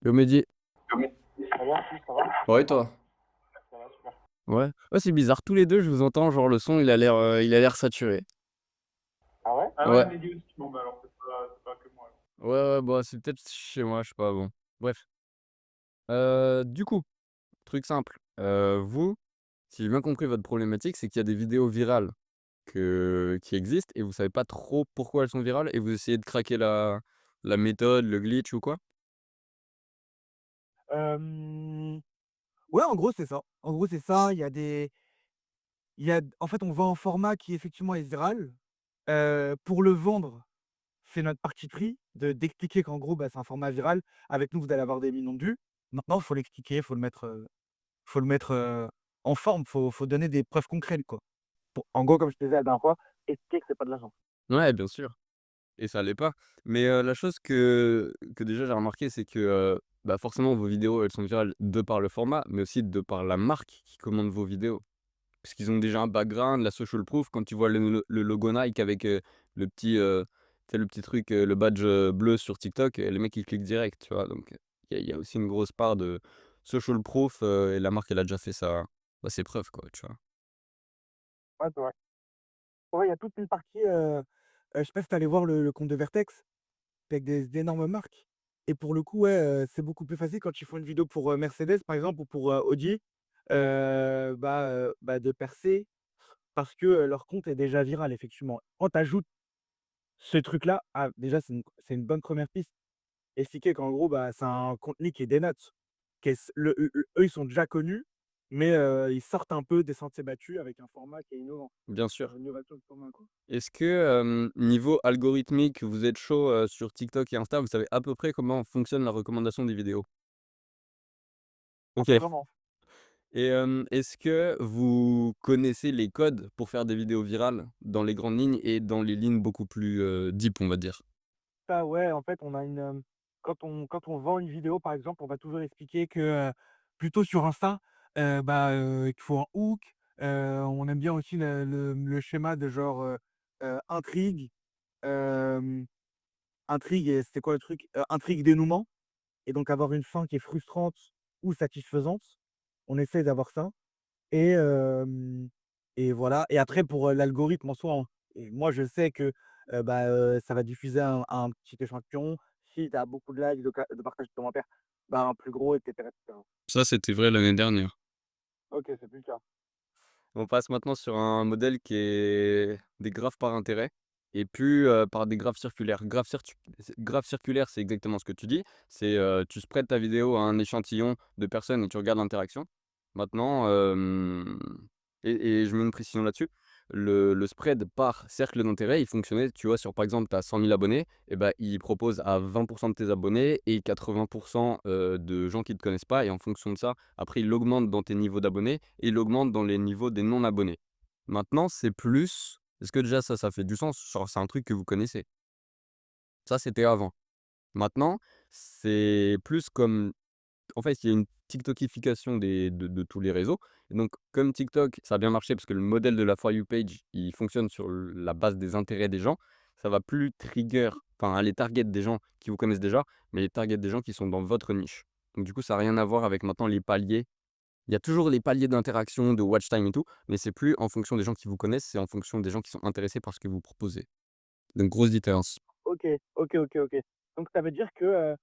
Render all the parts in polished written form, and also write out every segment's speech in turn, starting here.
Yo Mehdi, Ça va? Oui, ça va? ouais toi? Ça va, super. Ouais. Ouais, c'est bizarre, tous les deux je vous entends, genre le son il a l'air saturé. Ah ouais? Ah ouais, Mehdi aussi. Bon, bah alors c'est pas que moi. Ouais, ouais, bah c'est peut-être chez moi, je sais pas, bon. Bref. Du coup, truc simple. Vous, si j'ai bien compris votre problématique, c'est qu'il y a des vidéos virales qui existent et vous savez pas trop pourquoi elles sont virales et vous essayez de craquer la méthode, le glitch ou quoi? Hem, ouais, en gros, c'est ça. En gros, c'est ça. En fait, on vend un format qui effectivement est viral. Pour le vendre, c'est notre parti pris d'expliquer qu'en gros, bah, c'est un format viral. Avec nous, vous allez avoir des millions de vues. Maintenant, il faut l'expliquer, il faut le mettre en forme, faut donner des preuves concrètes, quoi. Pour en gros, comme je te disais la dernière fois, expliquer que c'est pas de l'argent. Ouais, bien sûr. Et ça l'est pas. Mais, la chose que déjà j'ai remarqué, c'est que, bah, forcément vos vidéos, elles sont virales de par le format, mais aussi de par la marque qui commande vos vidéos. Parce qu'ils ont déjà un background, la social proof, quand tu vois le logo Nike avec, le petit, tu sais le petit truc, le badge, bleu sur TikTok, les mecs ils cliquent direct, tu vois? Donc, il y a aussi une grosse part de social proof, et la marque elle a déjà fait bah, ses preuves quoi, tu vois? Ouais, c'est vrai. Ouais, il y a toute une partie, je sais pas si tu allé voir le compte de Vertex? Avec des d'énormes marques et pour le coup, ouais, c'est beaucoup plus facile quand ils font une vidéo pour, Mercedes, par exemple, ou pour, Audi, de percer parce que, leur compte est déjà viral, effectivement. Quand tu ajoutes ce truc-là, ah, déjà, c'est une bonne première piste. Expliquer qu'en gros, bah, c'est un contenu qui est des notes, qui est s le eux, ils sont déjà connus, mais, ils sortent un peu des sentiers battus avec un format qui est innovant. Bien sûr. Innovation de format, quoi. Est-ce que, niveau algorithmique, vous êtes chaud, sur TikTok et Insta, vous savez à peu près comment fonctionne la recommandation des vidéos? Un peu OK. comment? Et est-ce que vous connaissez les codes pour faire des vidéos virales dans les grandes lignes et dans les lignes beaucoup plus, deep, on va dire? Ça, ouais, en fait, on a quand on vend une vidéo, par exemple, on va toujours expliquer que, plutôt sur Insta, qu'il faut un hook. On aime bien aussi le schéma de genre, intrigue, hem, intrigue et c'était quoi le truc? Intrigue, dénouement et donc avoir une fin qui est frustrante ou satisfaisante. On essaie d'avoir ça et et voilà et après pour, l'algorithme en soi, hein et moi je sais que, ça va diffuser un petit échantillon. Si tu as beaucoup de likes, de partages, de commentaires, bah, un plus gros et cetera et cetera. Ça, c'était vrai l'année dernière. OK, c'est plus le cas. On passe maintenant sur un modèle qui est des graphes par intérêt et plus, par des graphes circulaires. Graphe circulaire, c'est exactement ce que tu dis. C'est, tu spreads ta vidéo à un échantillon de personnes et tu regardes l'interaction. Maintenant, et je mets une précision là-dessus, le spread par cercle d'intérêt, il fonctionnait, tu vois, sur par exemple, tu as 100 000 abonnés et bah, il propose à 20 de tes abonnés et 80 de gens qui ne te connaissent pas et en fonction de ça, après il augmente dans tes niveaux d'abonnés et il augmente dans les niveaux des non abonnés. Maintenant, c'est plus est-ce que déjà ça fait du sens? Genre, c'est un truc que vous connaissez? Ça, c'était avant. Maintenant, c'est plus comme en fait, il y a une TikTokification de tous les réseaux et donc comme TikTok, ça a bien marché parce que le modèle de la For You page, il fonctionne sur la base des intérêts des gens, ça va plus trigger, enfin aller target des gens qui vous connaissent déjà, mais les target des gens qui sont dans votre niche. Donc du coup, ça a rien à voir avec maintenant les paliers. Il y a toujours les paliers d'interaction, de watch time et tout, mais c'est plus en fonction des gens qui vous connaissent, c'est en fonction des gens qui sont intéressés par ce que vous proposez. Donc grosse différence. OK, OK, OK, OK. Donc ça veut dire que,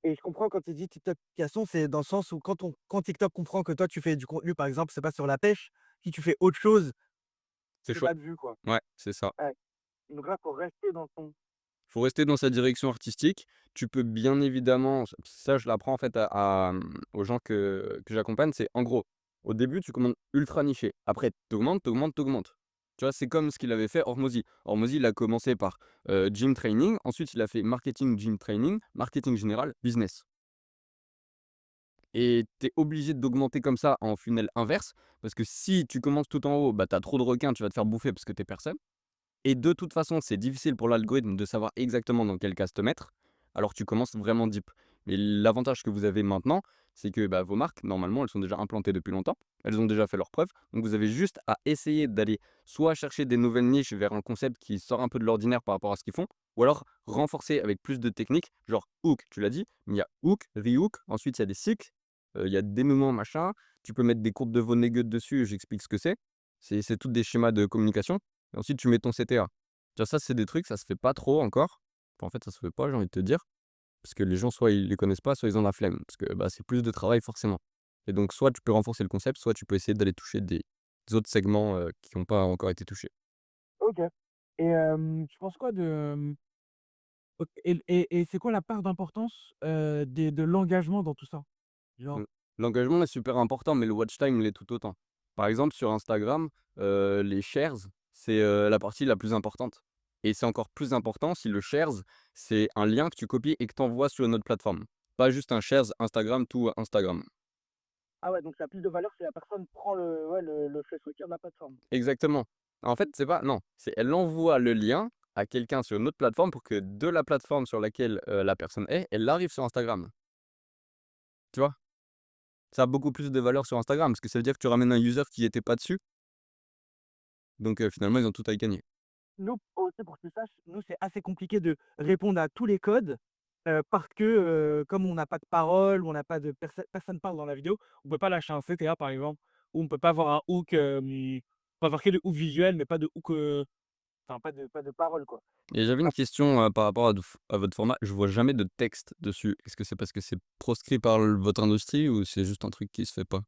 et je comprends quand tu dis TikTokification, c'est dans le sens où quand TikTok comprend que toi tu fais du contenu, par exemple, c'est pas sur la pêche, si tu fais autre chose, C'est c'est chaud. pas de vue, quoi. Ouais, c'est ça. Ouais, donc là, faut rester dans ton Faut rester dans sa direction artistique. Tu peux bien évidemment ça je l'apprends en fait aux gens que j'accompagne, c'est en gros, au début tu commandes ultra niché. Après tu augmentes, tu augmentes, tu augmentes. Tu vois? C'est comme ce qu'il avait fait Hormozy. Hormozy, il a commencé par, gym training, ensuite il a fait marketing, gym training, marketing général, business et tu es obligé d'augmenter comme ça en funnel inverse parce que si tu commences tout en haut, bah, tu as trop de requins, tu vas te faire bouffer parce que tu es personne. Et de toute façon, c'est difficile pour l'algorithme de savoir exactement dans quelle case te mettre, alors tu commences vraiment deep. Mais l'avantage que vous avez maintenant, c'est que bah, vos marques, normalement, elles sont déjà implantées depuis longtemps, elles ont déjà fait leurs preuves, donc vous avez juste à essayer d'aller soit chercher des nouvelles niches vers un concept qui sort un peu de l'ordinaire par rapport à ce qu'ils font, Ou alors renforcer avec plus de techniques, genre hook, tu l'as dit, mais il y a hook, rehook, ensuite il y a des cycles, il y a dénouement, machin. Tu peux mettre des courbes de Vonnegut dessus, j'explique ce que c'est. C'est tous des schémas de communication et ensuite tu mets ton CTA. Tu vois, ça, c'est des trucs, ça se fait pas trop encore. Enfin, en fait, ça se fait pas, j'ai envie de te dire, parce que les gens, soit ils les connaissent pas, soit ils ont la flemme, parce que, bah, c'est plus de travail forcément et donc soit tu peux renforcer le concept, soit tu peux essayer d'aller toucher des autres segments, qui ont pas encore été touchés. OK. Et tu penses quoi de, OK et c'est quoi la part d'importance, des de l'engagement dans tout ça? Mmh. Genre L'engagement est super important, mais le watch time l'est tout autant. Par exemple, sur Instagram, les shares, c'est, la partie la plus importante et c'est encore plus important si le shares, c'est un lien que tu copies et que tu envoies sur une autre plateforme. Pas juste un shares Instagram to Instagram. ah ouais, donc la plus de valeur, c'est la personne prend le ouais, le fait sortir de la plateforme. Exactement. En fait, c'est pas non, c'est elle envoie le lien à quelqu'un sur une autre plateforme pour que de la plateforme sur laquelle, la personne est, elle arrive sur Instagram. Tu vois? Ça a beaucoup plus de valeur sur Instagram parce que ça veut dire que tu ramènes un user qui était pas dessus, donc finalement, ils ont tout à y gagner. Nous aussi pour que tu saches, nous c'est assez compliqué de répondre à tous les codes, parce que, comme on n'a pas de parole, on n'a pas de personne parle dans la vidéo, on peut pas lâcher un CTA par exemple, ou on peut pas avoir un hook, on peut avoir que le hook visuel, mais pas de hook, enfin pas de parole quoi. Et j'avais Ah, une question, par rapport à votre format. Je vois jamais de texte dessus. Est-ce que c'est parce que c'est proscrit par votre industrie ou c'est juste un truc qui se fait pas?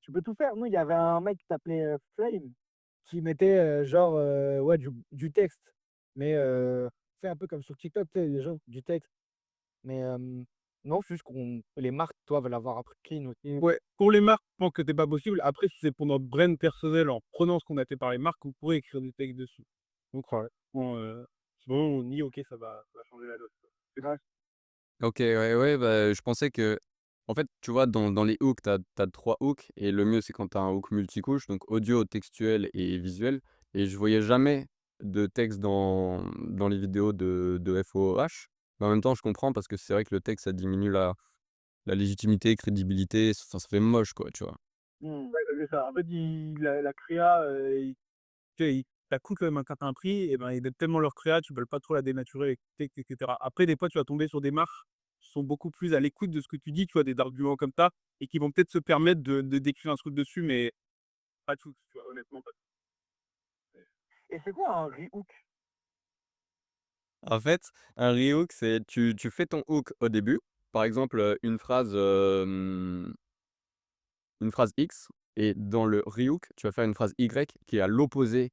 tu peux tout faire. Nous, il y avait un mec qui s'appelait, Flame, qui mettait, genre, ouais du texte, mais, tu un peu comme sur TikTok, tu sais les gens du texte. Mais, non, c'est juste qu'on les marques, toi, veulent avoir un truc clean aussi. Ouais, pour les marques, je pense que c'est pas possible. Après, si c'est pour notre brand personnel, en prenant ce qu'on a fait par les marques, vous pourrez écrire des textes dessus. Donc ouais, bon, c'est bon, on dit: «OK, ça va changer la donne». C'est Ouais. OK, ouais, ouais, bah, je pensais que en fait, tu vois, dans les hooks, tu as 3 hooks et le mieux, c'est quand tu as un hook multicouche, donc audio, textuel et visuel et je voyais jamais de texte dans les vidéos de FOH. Mais en même temps, je comprends parce que c'est vrai que le texte, ça diminue la légitimité, crédibilité, enfin, ça fait moche, quoi, tu vois? Mmh. Ouais, c'est ça. En fait, la créa, tu sais, ils ça coûte quand même un certain prix et ben, ils aiment tellement leur créa, tu peux pas trop la dénaturer avec texte et cetera. Après, des fois, tu vas tomber sur des marques qui sont beaucoup plus à l'écoute de ce que tu dis, tu vois? Des arguments comme ça et qui vont peut-être se permettre de d'écrire un truc dessus, mais pas tous, tu vois? Honnêtement, pas tous. Et c'est quoi un rehook? En fait, un rehook, c'est tu fais ton hook au début. Par exemple, une phrase X et dans le rehook, tu vas faire une phrase Y qui est à l'opposé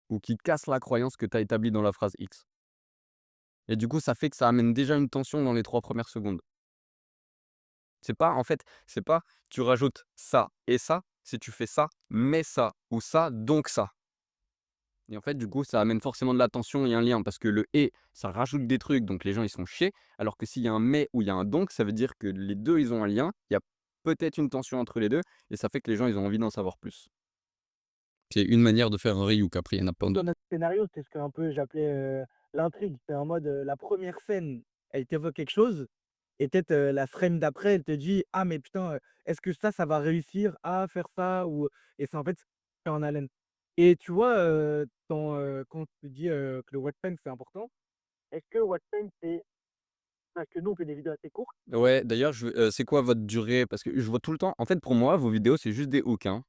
ou qui casse la croyance que tu as établie dans la phrase X et du coup, ça fait que ça amène déjà une tension dans les 3 premières secondes. C'est pas en fait, c'est pas tu rajoutes ça et ça, c'est tu fais ça, mais ça ou ça, donc ça et en fait, du coup, ça amène forcément de la tension et un lien parce que le «et», ça rajoute des trucs, donc les gens, ils sont chiés, alors que s'il y a un «mais» ou il y a un «donc», ça veut dire que les 2 ils ont un lien, il y a peut-être une tension entre les 2 et ça fait que les gens, ils ont envie d'en savoir plus. C'est une manière de faire un rehook, après il y en a plein Dans d'autres. notre scénario, c'est ce qu'un peu j'appelais, l'intrigue. C'est en mode, la première scène, elle t'évoque quelque chose et peut-être, la frame d'après, elle te dit: «Ah mais putain, est-ce que ça va réussir à faire ça?» ou et c'est en fait, c'est en haleine. Et tu vois, quand tu dis, que le watch time c'est important, est-ce que watch time c'est parce que nous on fait des vidéos assez courtes. Ouais, d'ailleurs, c'est quoi votre durée? Parce que je vois tout le temps en fait, pour moi, vos vidéos, c'est juste des hooks, hein.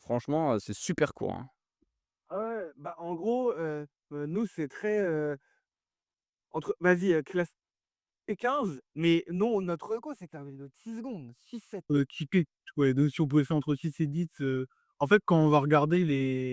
Franchement, c'est super court, hein. Ah ouais, bah, en gros, nous c'est très, entre vas-y, classe et 15, mais non, notre reco, c'est que tu vidéo de 6 secondes, 6-7. Ticket, ouais, donc si on pouvait faire entre 6 et 10, en fait, quand on va regarder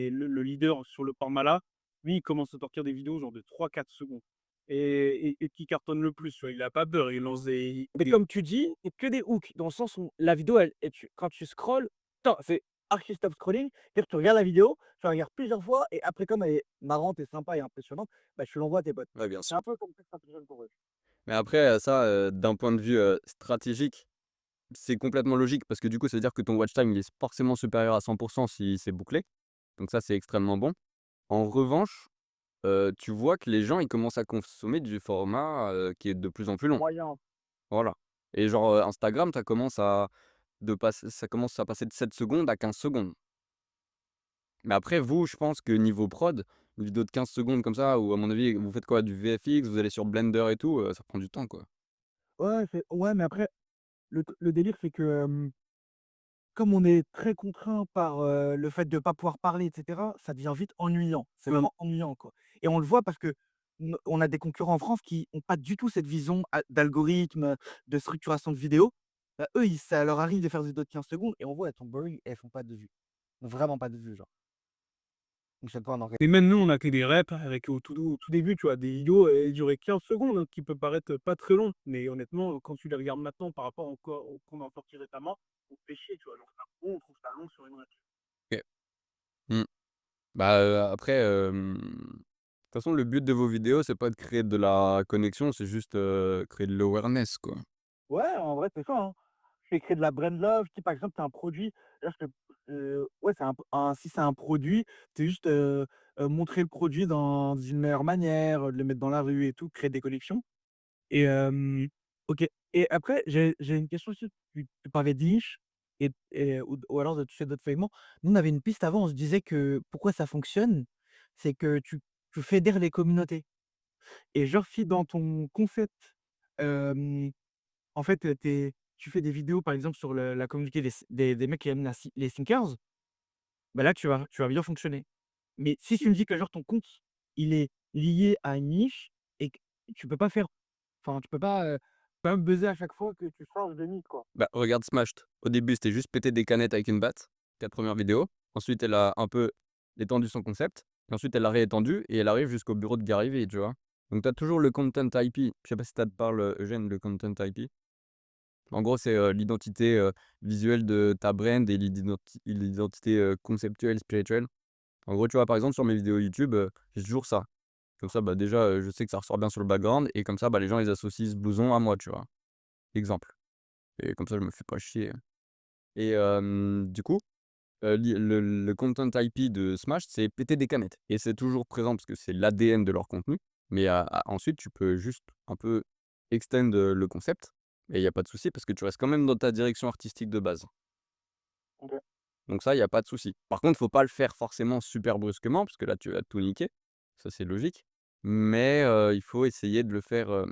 le leader sur le format là, lui, il commence à sortir des vidéos genre de 3-4 secondes et qui cartonne le plus, tu vois? Il a pas peur, il lance Mais comme tu dis, c'est que des hooks, dans le sens où la vidéo, elle et tu quand tu scrolles, attends, c'est archi stop scrolling, c'est-à-dire que tu regardes la vidéo, tu la regardes plusieurs fois et après comme elle est marrante et sympa et impressionnante, bah, tu l'envoies à tes potes. Ouais, bien C'est sûr. un peu comme ça que ça fonctionne pour eux. Mais après, ça, d'un point de vue, stratégique, c'est complètement logique parce que du coup, ça veut dire que ton watch time, il est forcément supérieur à 100 si c'est bouclé. Donc ça, c'est extrêmement bon. En revanche, tu vois que les gens, ils commencent à consommer du format, qui est de plus en plus long. Moyen. Voilà et genre, Instagram, ça commence à passer de 7 secondes à 15 secondes. Mais après vous, je pense que niveau prod, une vidéo de 15 secondes comme ça où à mon avis, vous faites quoi? Du VFX, vous allez sur Blender et tout, ça prend du temps, quoi. Ouais, mais après, le délire, c'est que, comme on est très contraint par, le fait de pas pouvoir parler et cetera, ça devient vite ennuyant. C'est vraiment ennuyant, quoi, et on le voit parce que on a des concurrents en France qui ont pas du tout cette vision d'algorithme, de structuration de vidéo. Bah, eux, ils ça leur arrive de faire des vidéos de 15 secondes et on voit, elles sont boring et elles font pas de vues. Vraiment pas de vues, genre. Donc c'est pas un orga Et même nous, on a fait des reps avec au tout début, tu vois, des vidéos, elles duraient 15 secondes, hein, qui peut paraître pas très long, mais honnêtement, quand tu les regardes maintenant par rapport au qu'on a sorti récemment, on se fait chier, tu vois? Genre ça on trouve ça long sur une rep. OK. Mmh. Bah, après, de toute façon, le but de vos vidéos, c'est pas de créer de la connexion, c'est juste, créer de l'awareness, quoi. Ouais, en vrai, c'est ça, hein. Je fais créer de la brand love. Si par exemple, tu as un produit, là, ouais, c'est si c'est un produit, c'est juste, montrer le produit dans une meilleure manière, le mettre dans la rue et tout, créer des collections et OK, et après, j'ai une question aussi. Tu parlais de niche ou alors de toucher d'autres segments. Nous, on avait une piste avant, on se disait que pourquoi ça fonctionne, c'est que tu fédères les communautés et genre si dans ton concept, en fait, tu fais des vidéos, par exemple, sur la communauté des mecs qui aiment les sneakers, bah, là, tu vas bien fonctionner. Mais si tu me dis que genre ton compte, il est lié à une niche et que tu peux pas faire tu peux pas, quand même buzzer à chaque fois que tu changes de niche, quoi. Bah, regarde Smashed. Au début, c'était juste péter des canettes avec une batte, 4 premières vidéos. Ensuite, elle a un peu étendu son concept et ensuite elle l'a réétendu et elle arrive jusqu'au bureau de Gary Vee, tu vois? Donc tu as toujours le content IP. Je sais pas si ça te parle, Eugène, le content IP? En gros, c'est, l'identité, visuelle de ta brand et l'identité, conceptuelle, spirituelle. En gros, tu vois, par exemple, sur mes vidéos YouTube, j'ai toujours ça. Comme ça, bah, déjà, je sais que ça ressort bien sur le background et comme ça, bah, les gens, ils associent ce blouson à moi, tu vois? Exemple et comme ça, je me fais pas chier. Et du coup, le content IP de Smash, c'est péter des canettes et c'est toujours présent parce que c'est l'ADN de leur contenu. Mais ensuite, tu peux juste un peu extend, le concept et il y a pas de souci parce que tu restes quand même dans ta direction artistique de base. OK. Donc ça, il y a pas de souci. Par contre, faut pas le faire forcément super brusquement parce que là, tu vas tout niquer. Ça, c'est logique. Mais il faut essayer de le faire,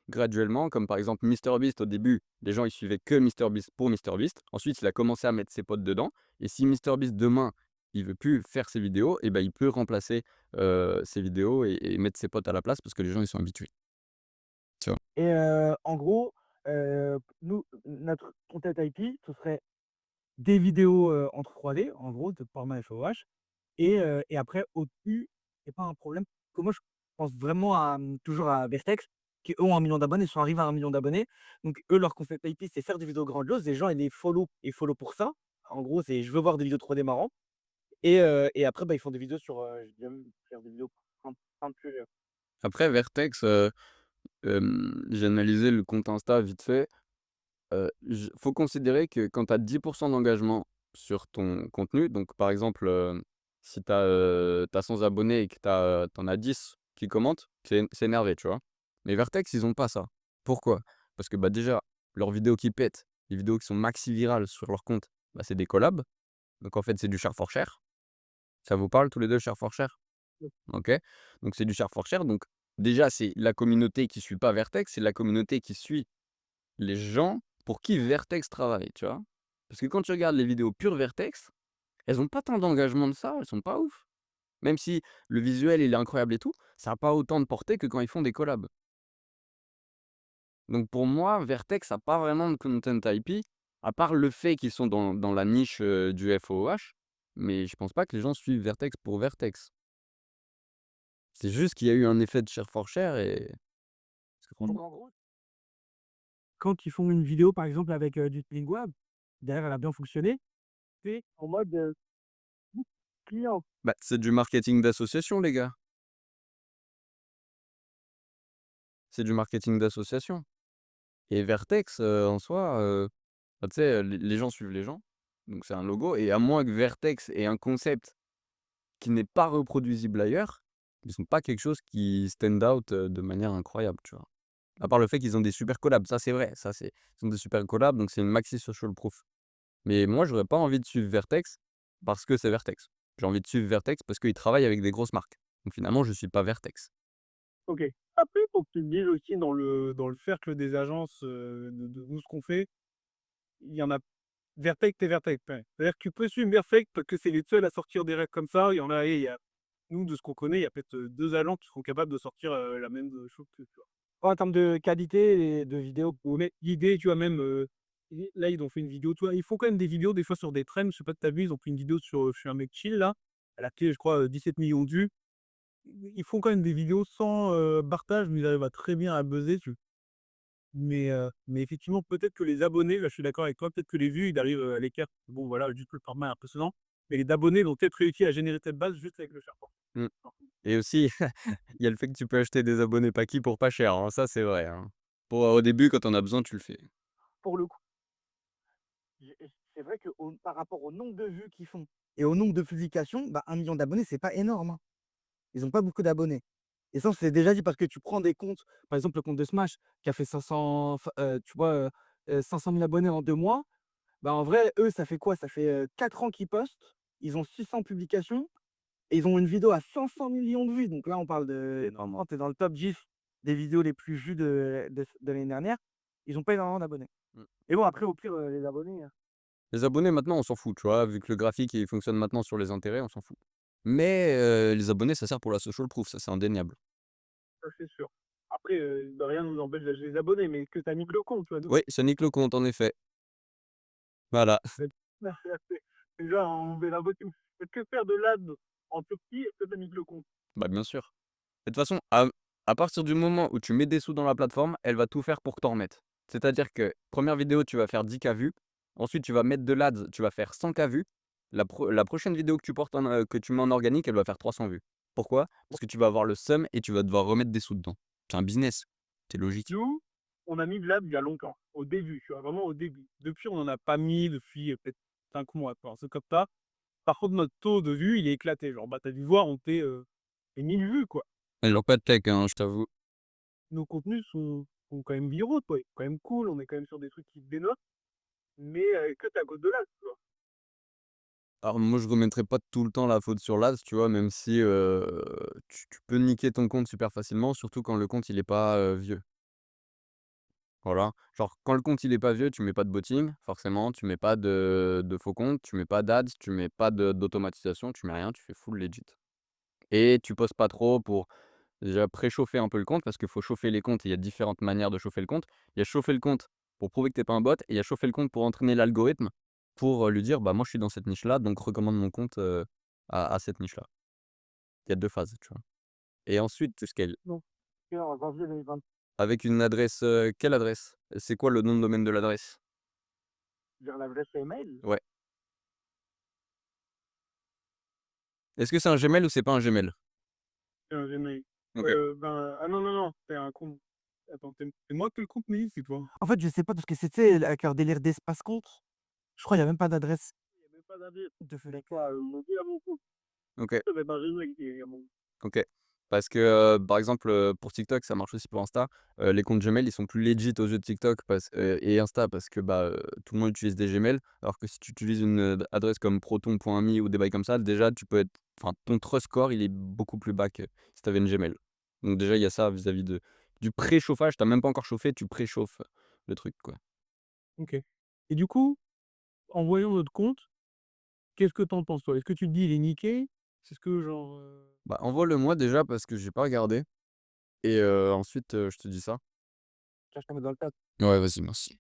graduellement. Comme par exemple MrBeast, au début, les gens, ils suivaient que MrBeast pour MrBeast. Ensuite, il a commencé à mettre ses potes dedans et si MrBeast, demain, il veut plus faire ses vidéos et ben il peut remplacer, ses vidéos et mettre ses potes à la place parce que les gens, ils sont habitués. Tu vois? Et en gros, nous, notre content IP, ce serait des vidéos, en 3D, en gros, de format FOH et après au-dessus, c'est pas un problème. Que moi, je pense vraiment à, toujours à Vertex, qui eux ont 1 000 000 d'abonnés, ils sont arrivés à 1 000 000 d'abonnés. Donc eux, leur concept IP, c'est faire des vidéos grandioses. Les gens, ils les follow pour ça. En gros, c'est: «Je veux voir des vidéos 3D marrantes» et après, bah, ils font des vidéos sur, je dis même faire des vidéos plein de sujets. Après Vertex, j'ai analysé le compte Insta vite fait. J faut considérer que quand tu as 10 d'engagement sur ton contenu, donc par exemple, si tu as 100 abonnés et que tu en as 10 qui commentent, c'est énervé, tu vois? Mais Vertex, ils ont pas ça. Pourquoi? Parce que, bah, déjà, leurs vidéos qui pètent, les vidéos qui sont maxi virales sur leur compte, bah, c'est des collabs. Donc en fait, c'est du share for share. Ça vous parle tous les 2 share for share? OK. Donc c'est du share for share, donc déjà, c'est la communauté qui suit pas Vertex, c'est la communauté qui suit les gens pour qui Vertex travaille, tu vois? Parce que quand tu regardes les vidéos pure Vertex, elles ont pas tant d'engagement de ça, elles sont pas ouf. Même si le visuel, il est incroyable et tout, ça a pas autant de portée que quand ils font des collabs. Donc pour moi, Vertex a pas vraiment de content IP, à part le fait qu'ils sont dans la niche, du FOH, mais je pense pas que les gens suivent Vertex pour Vertex. C'est juste qu'il y a eu un effet de share for share et parce que Donc franchement. en gros, quand ils font une vidéo, par exemple, avec, du Web, derrière, elle a bien fonctionné, c'est en mode, client. Bah, c'est du marketing d'association, les gars. C'est du marketing d'association. Et Vertex, en soi, bah, tu sais, les gens suivent les gens, donc c'est un logo et à moins que Vertex ait un concept qui n'est pas reproduisible ailleurs, ils sont pas quelque chose qui stand out, de manière incroyable, tu vois? À part le fait qu'ils ont des super collabs, ça c'est vrai, ça c'est ils ont des super collabs, donc c'est une maxi social proof. Mais moi, j'aurais pas envie de suivre Vertex parce que c'est Vertex. J'ai envie de suivre Vertex parce qu'ils travaillent avec des grosses marques. Donc finalement, je suis pas Vertex. OK. Après, faut que tu te dises aussi dans le cercle des agences, de nous ce qu'on fait, il y en a Vertex et Vertex, ouais. C'est-à-dire que tu peux suivre Vertex parce que c'est les seuls à sortir des règles comme ça. Il y en a et il y a nous, de ce qu'on connaît, il y a peut-être, 2 agences qui sont capables de sortir, la même, chose que tu vois? En termes de qualité et de vidéo. Mais l'idée, tu vois, même, là, ils ont fait une vidéo, tu vois? Ils font quand même des vidéos des fois sur des trends, je sais pas si tu as vu, ils ont fait une vidéo sur, je suis un mec chill là, elle a fait je crois, 17 millions de vues. Ils font quand même des vidéos sans, partage, mais ils arrivent à très bien à buzzer, mais effectivement, peut-être que les abonnés, là, je suis d'accord avec toi, peut-être que les vues, ils arrivent, à l'écart. Bon, voilà, juste le format est impressionnant, mais les abonnés vont peut-être réussi à générer cette base juste avec le SharePoint. Mmh. Et aussi, il y a le fait que tu peux acheter des abonnés Paki pour pas cher, hein, ça c'est vrai, hein. Pour, au début, quand on a besoin, tu le fais. Pour le coup, c'est vrai que par rapport au nombre de vues qu'ils font et au nombre de publications, bah, 1 million d'abonnés, c'est pas énorme, hein. Ils ont pas beaucoup d'abonnés. Et ça, on s'est déjà dit parce que tu prends des comptes, par exemple le compte de Smash qui a fait 500 tu vois, 500 000 abonnés en 2 mois, bah, en vrai, eux, ça fait quoi? Ça fait, 4 ans qu'ils postent, ils ont 600 publications et ils ont une vidéo à 500 millions de vues. Donc là, on parle de normalement, tu es dans le top 10 des vidéos les plus vues de l'année dernière. Ils ont pas énormément d'abonnés. Mmh. Et bon, après, au pire, les abonnés, Les abonnés maintenant, on s'en fout, tu vois? Vu que le graphique, il fonctionne maintenant sur les intérêts, on s'en fout. Mais, les abonnés, ça sert pour la social proof, ça c'est indéniable. Ça, c'est sûr. Après, bah, rien ne nous empêche d'acheter des abonnés, mais que tu as mis le compte, tu vois? Donc Oui, ça nique le compte en effet. Voilà. c'est déjà, on met la beauté. Que faire de l'ad en Turquie? Est-ce que tu as mis le compte? Bah, bien sûr. De toute façon, à partir du moment où tu mets des sous dans la plateforme, elle va tout faire pour t'en remettre. C'est-à-dire que, première vidéo, tu vas faire 10 K vues, ensuite tu vas mettre de l'ads, tu vas faire 100 K vues. La prochaine vidéo que tu portes que tu mets en organique, elle va faire 300 vues. Pourquoi? Parce que tu vas avoir le seum et tu vas devoir remettre des sous dedans. C'est un business, c'est logique. Nous, on a mis de l'ad il y a longtemps, au début, tu vois? Vraiment au début. Depuis, on en a pas mis depuis, peut-être 5 mois, quoi, un truc comme ça. Par contre, notre taux de vue, il est éclaté. Genre, bah, tu as dû voir, on fait, 1000 vues, quoi. Elles ont pas de tech, hein, je t'avoue. Nos contenus sont quand même viraux, quoi. Ils sont quand même cool, on est quand même sur des trucs qui dénotent, mais que tu à cause de l'ad, tu vois? Alors moi, je remettrai pas tout le temps la faute sur l'Ads, tu vois? Même si, tu peux niquer ton compte super facilement, surtout quand le compte il est pas, vieux. Voilà. Genre quand le compte il est pas vieux, tu mets pas de botting, forcément, tu mets pas de faux comptes, tu mets pas d'ads, tu mets pas d'automatisation, tu mets rien, tu fais full legit. Et tu postes pas trop pour déjà préchauffer un peu le compte, parce qu'il faut chauffer les comptes et il y a différentes manières de chauffer le compte. Il y a chauffer le compte pour prouver que tu es pas un bot et il y a chauffer le compte pour entraîner l'algorithme, pour, lui dire: «Bah, moi je suis dans cette niche-là, donc recommande mon compte, à cette niche-là». Il y a 2 phases, tu vois? Et ensuite tu scales. non. Et en janvier 2020, Avec une adresse, quelle adresse? C'est quoi le nom de domaine de l'adresse? vers l'adresse email. Ouais. Est-ce que c'est un Gmail ou c'est pas un Gmail? C'est un Gmail. Ouais, OK. ben, ah non, non, non, c'est un compte. Attends, c'est moi qui le compte, mais c'est toi. En fait, je sais pas parce que c'était avec leur délire d'espace compte. Je crois il y a même pas d'adresse. Il y a même pas d'indice. De fait C'est quoi, mon à mon compte? OK. Ça va être un Gmail qui est à mon OK. Parce que, par exemple, pour TikTok, ça marche aussi pour Insta. Les comptes Gmail, ils sont plus legit aux yeux de TikTok et Insta parce que, bah, tout le monde utilise des Gmail. Alors que si tu utilises une, adresse comme proton.me ou des bails comme ça, déjà tu peux être enfin ton trust score, il est beaucoup plus bas que si tu avais une Gmail. Donc déjà, il y a ça vis-à-vis du préchauffage. Tu as même pas encore chauffé, tu préchauffes, le truc, quoi. OK. Et du coup, en voyant notre compte, qu'est-ce que tu en penses, toi? Est-ce que tu te dis: «Il est niqué»? C'est ce que genre, Bah, envoie-le-moi déjà parce que j'ai pas regardé et ensuite, je te dis ça. Tiens, je te mets dans le tas. Ouais, vas-y, merci.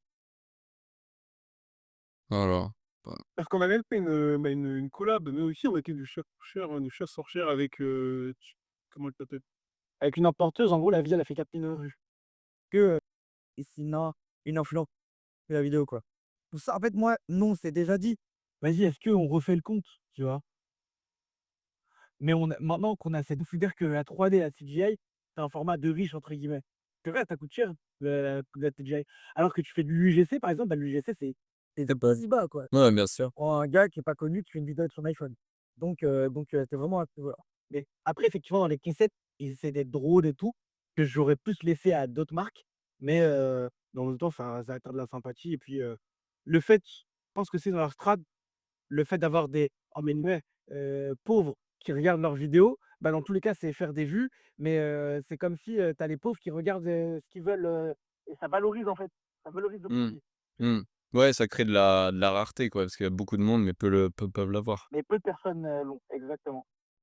Voilà. Bah, parce qu'on avait fait bah, une collab, mais aussi on était du du chasse-sorcière avec, comment elle s'appelle? Avec une importeuse, en gros, la vie, elle a fait 4 000 € que, et sinon, une influence de la vidéo, quoi. Pour ça, en fait, moi, non, c'est déjà dit. Vas-y, est-ce qu'on refait le compte, tu vois? Mais on a maintenant qu'on a cette considère que la 3D, la CGI, c'est un format «de riche» entre guillemets. C'est vrai, ça coûte cher, la CGI. Alors que tu fais de l'UGC, par exemple, bah, l'UGC, c'est de bas y bas, quoi. ouais, bien sûr. Pour un gars qui est pas connu, qui fait une vidéo avec son iPhone. Donc c'est vraiment un peu voilà. Mais après, effectivement, dans les presets, ils essaient d'être drôles et tout, que j'aurais plus laissé à d'autres marques. Mais dans le temps, ça attire de la sympathie et puis, le fait je pense que c'est dans leur strat, le fait d'avoir des «oh mais ouais», pauvres qui regardent leurs vidéos, bah, dans tous les cas, c'est faire des vues, mais c'est comme si, tu as les pauvres qui regardent, ce qu'ils veulent, et ça valorise, en fait, ça valorise le Mmh. produit. Mmh. Ouais, ça crée de la rareté, quoi, parce qu'il y a beaucoup de monde, mais peu peuvent l'avoir. Mais peu de personnes, l'ont, exactement.